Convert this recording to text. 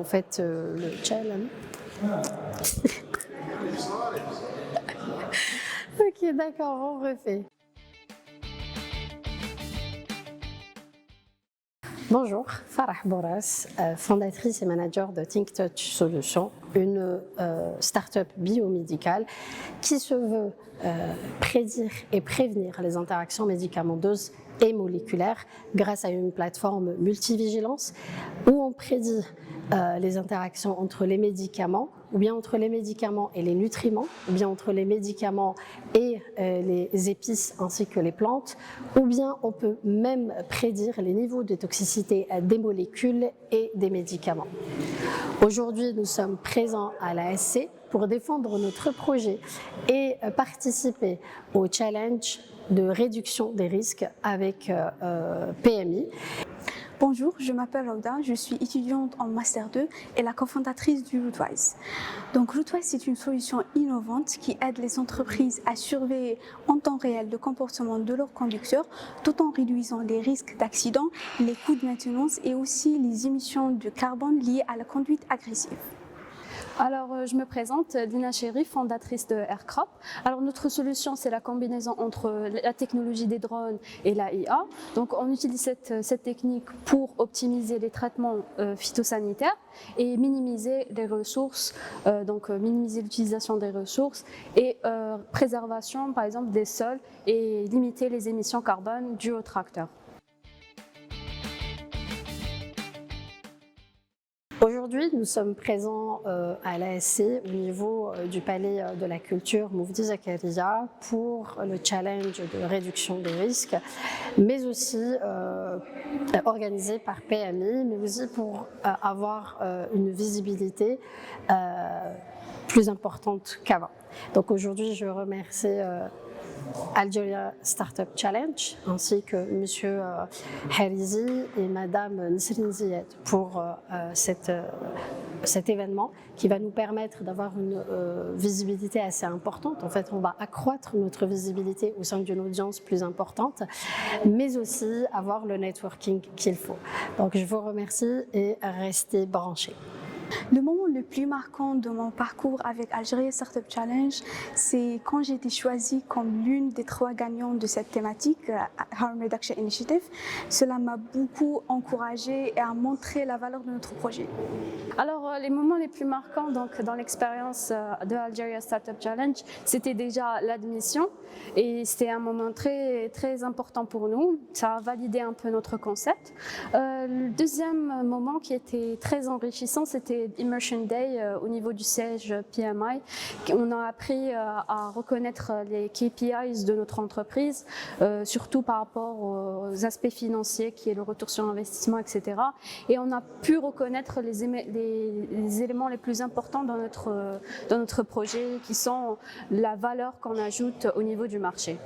En fait, le challenge. Ok, d'accord, on refait. Bonjour, Farah Boras, fondatrice et manager de ThinkTouch Solutions, une start-up biomédicale qui se veut prédire et prévenir les interactions médicamenteuses et moléculaires grâce à une plateforme multivigilance où on prédit les interactions entre les médicaments, ou bien entre les médicaments et les nutriments, ou bien entre les médicaments et les épices ainsi que les plantes, ou bien on peut même prédire les niveaux de toxicité des molécules et des médicaments. Aujourd'hui, nous sommes présents à l'ASC pour défendre notre projet et participer au challenge de réduction des risques avec PMI. Bonjour, je m'appelle Rauda, je suis étudiante en Master 2 et la cofondatrice du Rootwise. Donc Rootwise, c'est une solution innovante qui aide les entreprises à surveiller en temps réel le comportement de leurs conducteurs tout en réduisant les risques d'accidents, les coûts de maintenance et aussi les émissions de carbone liées à la conduite agressive. Alors, je me présente, Dina Chéri, fondatrice de AirCrop. Alors, notre solution, c'est la combinaison entre la technologie des drones et la IA. Donc, on utilise cette technique pour optimiser les traitements phytosanitaires et minimiser les ressources, minimiser l'utilisation des ressources et préservation, par exemple, des sols et limiter les émissions carbone dues aux tracteurs. Aujourd'hui, nous sommes présents à l'ASC au niveau du Palais de la Culture Moufdi Zakaria pour le challenge de réduction des risques, mais aussi organisé par PMI, mais aussi pour avoir une visibilité plus importante qu'avant. Donc aujourd'hui, je remercie Algeria Startup Challenge ainsi que Monsieur Harizi et Madame Nisrin Ziyad pour cet événement qui va nous permettre d'avoir une visibilité assez importante. En fait, on va accroître notre visibilité au sein d'une audience plus importante, mais aussi avoir le networking qu'il faut. Donc, je vous remercie et restez branchés. Le moment le plus marquant de mon parcours avec Algeria Startup Challenge, c'est quand j'ai été choisie comme l'une des 3 gagnantes de cette thématique, Harm Reduction Initiative. Cela m'a beaucoup encouragée et a montré la valeur de notre projet. Alors, les moments les plus marquants dans l'expérience de Algeria Startup Challenge, c'était déjà l'admission et c'était un moment très, très important pour nous. Ça a validé un peu notre concept. Le deuxième moment qui était très enrichissant, c'était Immersion Day au niveau du siège PMI. On a appris à reconnaître les KPIs de notre entreprise, surtout par rapport aux aspects financiers qui est le retour sur investissement, etc. Et on a pu reconnaître les éléments les plus importants dans notre projet qui sont la valeur qu'on ajoute au niveau du marché.